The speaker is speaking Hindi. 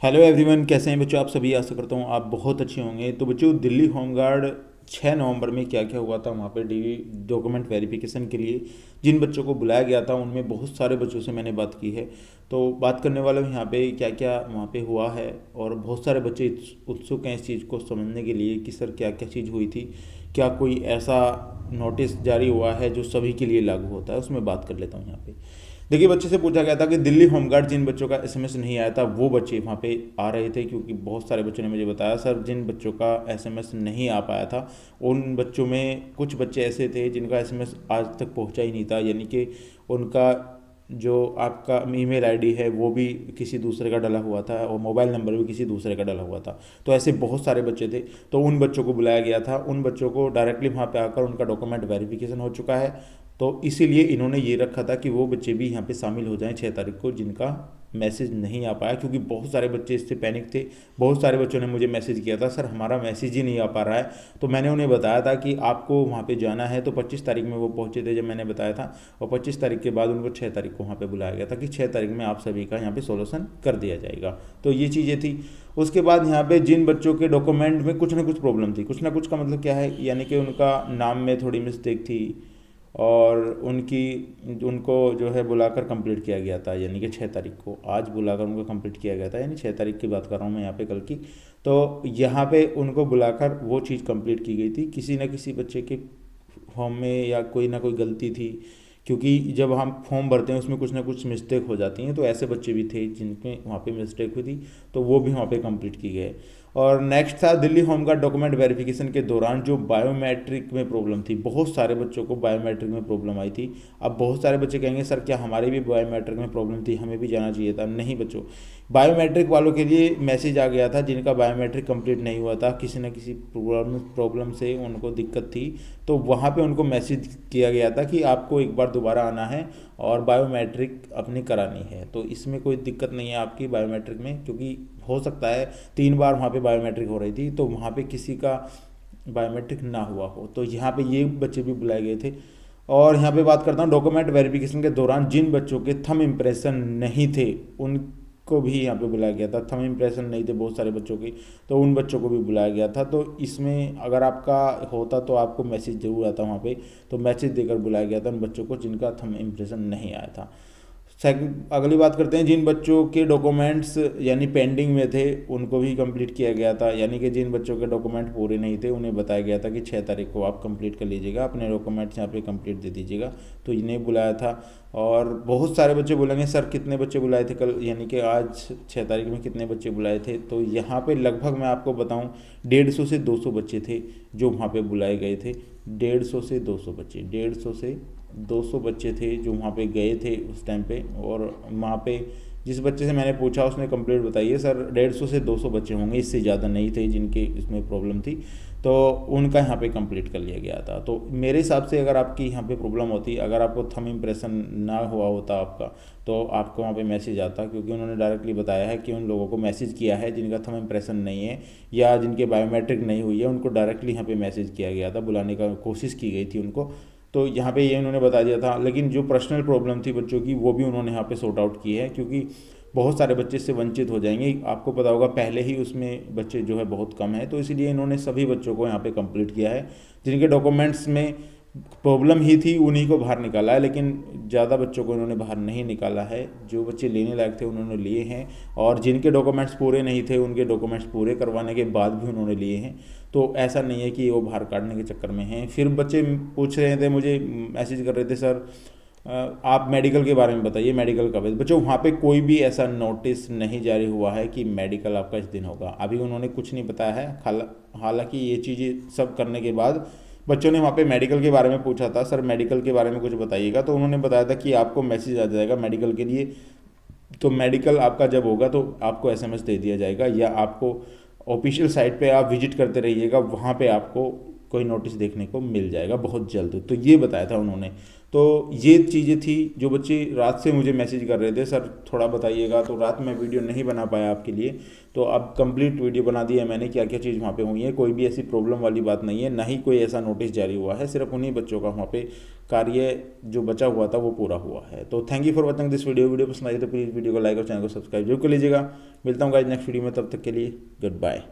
हेलो एवरीवन, कैसे हैं बच्चों? आप सभी, आशा करता हूँ आप बहुत अच्छे होंगे। तो बच्चों, दिल्ली होमगार्ड 6 नवंबर में क्या क्या हुआ था वहाँ पे डी डॉक्यूमेंट वेरिफिकेशन के लिए जिन बच्चों को बुलाया गया था, उनमें बहुत सारे बच्चों से मैंने बात की है। तो बात करने वाला हूँ यहाँ पे क्या क्या वहाँ पे हुआ है। और बहुत सारे बच्चे उत्सुक हैं इस चीज़ को समझने के लिए कि सर क्या क्या चीज़ हुई थी, क्या कोई ऐसा नोटिस जारी हुआ है जो सभी के लिए लागू होता है, उसमें बात कर लेता हूँ यहाँ पे। देखिए, बच्चे से पूछा गया था कि दिल्ली होमगार्ड जिन बच्चों का एसएमएस नहीं आया था वो बच्चे वहाँ पे आ रहे थे, क्योंकि बहुत सारे बच्चों ने मुझे बताया सर जिन बच्चों का एसएमएस नहीं आ पाया था उन बच्चों में कुछ बच्चे ऐसे थे जिनका एसएमएस आज तक पहुँचा ही नहीं था, यानी कि उनका जो आपका ईमेल आईडी है वो भी किसी दूसरे का डला हुआ था और मोबाइल नंबर भी किसी दूसरे का डला हुआ था। तो ऐसे बहुत सारे बच्चे थे। तो उन बच्चों को बुलाया गया था, उन बच्चों को डायरेक्टली वहाँ पे आकर उनका डॉक्यूमेंट वेरिफिकेशन हो चुका है। तो इसीलिए इन्होंने ये रखा था कि वो बच्चे भी यहाँ पे शामिल हो जाएं 6 तारीख को जिनका मैसेज नहीं आ पाया, क्योंकि बहुत सारे बच्चे इससे पैनिक थे। बहुत सारे बच्चों ने मुझे मैसेज किया था सर हमारा मैसेज ही नहीं आ पा रहा है। तो मैंने उन्हें बताया था कि आपको वहाँ पे जाना है। तो 25 तारीख में वो पहुँचे थे जब मैंने बताया था, और 25 तारीख के बाद उनको 6 तारीख को वहाँ पे बुलाया गया था कि 6 तारीख में आप सभी का यहाँ पे सोल्यूशन कर दिया जाएगा। तो ये चीज़ें थी। उसके बाद यहाँ पे जिन बच्चों के डॉक्यूमेंट में कुछ ना कुछ प्रॉब्लम थी, कुछ ना कुछ का मतलब क्या है, यानी कि उनका नाम में थोड़ी मिस्टेक थी और उनकी उनको जो है बुलाकर कंप्लीट किया गया था, यानी कि 6 तारीख को आज बुलाकर उनको कंप्लीट किया गया था, यानी 6 तारीख की बात कर रहा हूँ मैं यहाँ पे, कल की। तो यहाँ पे उनको बुलाकर वो चीज़ कंप्लीट की गई थी। किसी न किसी बच्चे के फॉर्म में या कोई ना कोई गलती थी, क्योंकि जब हम फॉर्म भरते हैं उसमें कुछ ना कुछ मिस्टेक हो जाती हैं। तो ऐसे बच्चे भी थे जिनमें वहाँ पे मिस्टेक हुई थी, तो वो भी वहाँ पे कंप्लीट की गए। और नेक्स्ट था दिल्ली होमगार्ड डॉक्यूमेंट वेरिफिकेशन के दौरान जो बायोमेट्रिक में प्रॉब्लम थी, बहुत सारे बच्चों को बायोमेट्रिक में प्रॉब्लम आई थी। अब बहुत सारे बच्चे कहेंगे सर क्या हमारे भी बायोमेट्रिक में प्रॉब्लम थी, हमें भी जाना चाहिए था? नहीं बच्चों, बायोमेट्रिक वालों के लिए मैसेज आ गया था जिनका बायोमेट्रिक कंप्लीट नहीं हुआ था, किसी न किसी प्रॉब्लम से उनको दिक्कत थी। तो वहाँ पे उनको मैसेज किया गया था कि आपको एक बार दोबारा आना है और बायोमेट्रिक अपनी करानी है। तो इसमें कोई दिक्कत नहीं है आपकी बायोमेट्रिक में, क्योंकि हो सकता है 3 बार वहाँ पे बायोमेट्रिक हो रही थी तो वहाँ पे किसी का बायोमेट्रिक ना हुआ हो। तो यहाँ पे ये बच्चे भी बुलाए गए थे। और यहाँ पे बात करता हूँ डॉक्यूमेंट वेरिफिकेशन के दौरान जिन बच्चों के थंब इम्प्रेशन नहीं थे उनको भी यहाँ पे बुलाया गया था। थंब इम्प्रेशन नहीं थे बहुत सारे बच्चों की, तो उन बच्चों को भी बुलाया गया था। तो इसमें अगर आपका होता तो आपको मैसेज जरूर आता वहाँ पे। तो मैसेज देकर बुलाया गया था उन बच्चों को जिनका थंब इम्प्रेशन नहीं आया था। सेकंड, अगली बात करते हैं जिन बच्चों के डॉक्यूमेंट्स यानी पेंडिंग में थे उनको भी कंप्लीट किया गया था, यानी कि जिन बच्चों के डॉक्यूमेंट पूरे नहीं थे उन्हें बताया गया था कि 6 तारीख को आप कंप्लीट कर लीजिएगा, अपने डॉक्यूमेंट्स यहाँ पे कंप्लीट दे दीजिएगा। तो इन्हें बुलाया था। और बहुत सारे बच्चे बोलेंगे सर कितने बच्चे बुलाए थे कल, यानी कि आज 6 तारीख में कितने बच्चे बुलाए थे? तो यहाँ पे लगभग मैं आपको बताऊँ 150 से 200 बच्चे थे जो वहाँ पे बुलाए गए थे। 150 से 200 बच्चे, 150 से 200 बच्चे थे जो वहाँ पे गए थे उस टाइम पे। और वहाँ पे जिस बच्चे से मैंने पूछा उसने कंप्लीट बताई है सर 150 से 200 बच्चे होंगे, इससे ज़्यादा नहीं थे जिनके इसमें प्रॉब्लम थी। तो उनका यहाँ पे कंप्लीट कर लिया गया था। तो मेरे हिसाब से अगर आपकी यहाँ पे प्रॉब्लम होती, अगर आपको थंब इम्प्रेशन ना हुआ होता आपका, तो आपको वहाँ पे मैसेज आता, क्योंकि उन्होंने डायरेक्टली बताया है कि उन लोगों को मैसेज किया है जिनका थंब इम्प्रेशन नहीं है या जिनके बायोमेट्रिक नहीं हुई है, उनको डायरेक्टली यहाँ पे मैसेज किया गया था, बुलाने का कोशिश की गई थी उनको। तो यहाँ पे ये उन्होंने बता दिया था। लेकिन जो पर्सनल प्रॉब्लम थी बच्चों की वो भी उन्होंने यहाँ पे सॉर्ट आउट की है, क्योंकि बहुत सारे बच्चे इससे वंचित हो जाएंगे। आपको पता होगा पहले ही उसमें बच्चे जो है बहुत कम है, तो इसलिए इन्होंने सभी बच्चों को यहाँ पे कंप्लीट किया है। जिनके डॉक्यूमेंट्स में प्रॉब्लम ही थी उन्हीं को बाहर निकाला है, लेकिन ज़्यादा बच्चों को इन्होंने बाहर नहीं निकाला है। जो बच्चे लेने लायक थे उन्होंने लिए हैं, और जिनके डॉक्यूमेंट्स पूरे नहीं थे उनके डॉक्यूमेंट्स पूरे करवाने के बाद भी उन्होंने लिए हैं। तो ऐसा नहीं है कि वो बाहर काटने के चक्कर में हैं। फिर बच्चे पूछ रहे थे, मुझे मैसेज कर रहे थे सर आप मेडिकल के बारे में बताइए, मेडिकल कब है? बच्चों वहाँ पे कोई भी ऐसा नोटिस नहीं जारी हुआ है कि मेडिकल आपका इस दिन होगा, अभी उन्होंने कुछ नहीं बताया है। हालांकि ये चीज़ें सब करने के बाद बच्चों ने वहाँ पे मेडिकल के बारे में पूछा था, सर मेडिकल के बारे में कुछ बताइएगा। तो उन्होंने बताया था कि आपको मैसेज आ जाएगा मेडिकल के लिए, तो मेडिकल आपका जब होगा तो आपको एसएमएस दे दिया जाएगा, या आपको ऑफिशियल साइट पे आप विजिट करते रहिएगा, वहाँ पे आपको कोई नोटिस देखने को मिल जाएगा बहुत जल्द। तो ये बताया था उन्होंने। तो ये चीज़ें थी। जो बच्चे रात से मुझे मैसेज कर रहे थे सर थोड़ा बताइएगा, तो रात में वीडियो नहीं बना पाया आपके लिए, तो अब कंप्लीट वीडियो बना दी है मैंने, क्या क्या चीज़ वहाँ पे हुई है। कोई भी ऐसी प्रॉब्लम वाली बात नहीं है, ना ही कोई ऐसा नोटिस जारी हुआ है, सिर्फ उन्हीं बच्चों का वहाँ पे कार्य जो बचा हुआ था वो पूरा हुआ है। तो thank you for watching this video. Video पसंद आई तो प्लीज़ वीडियो को लाइक और चैनल को सब्सक्राइब जरूर कर लीजिएगा। मिलता हूँ गाइस नेक्स्ट वीडियो में, तब तक के लिए गुड बाय।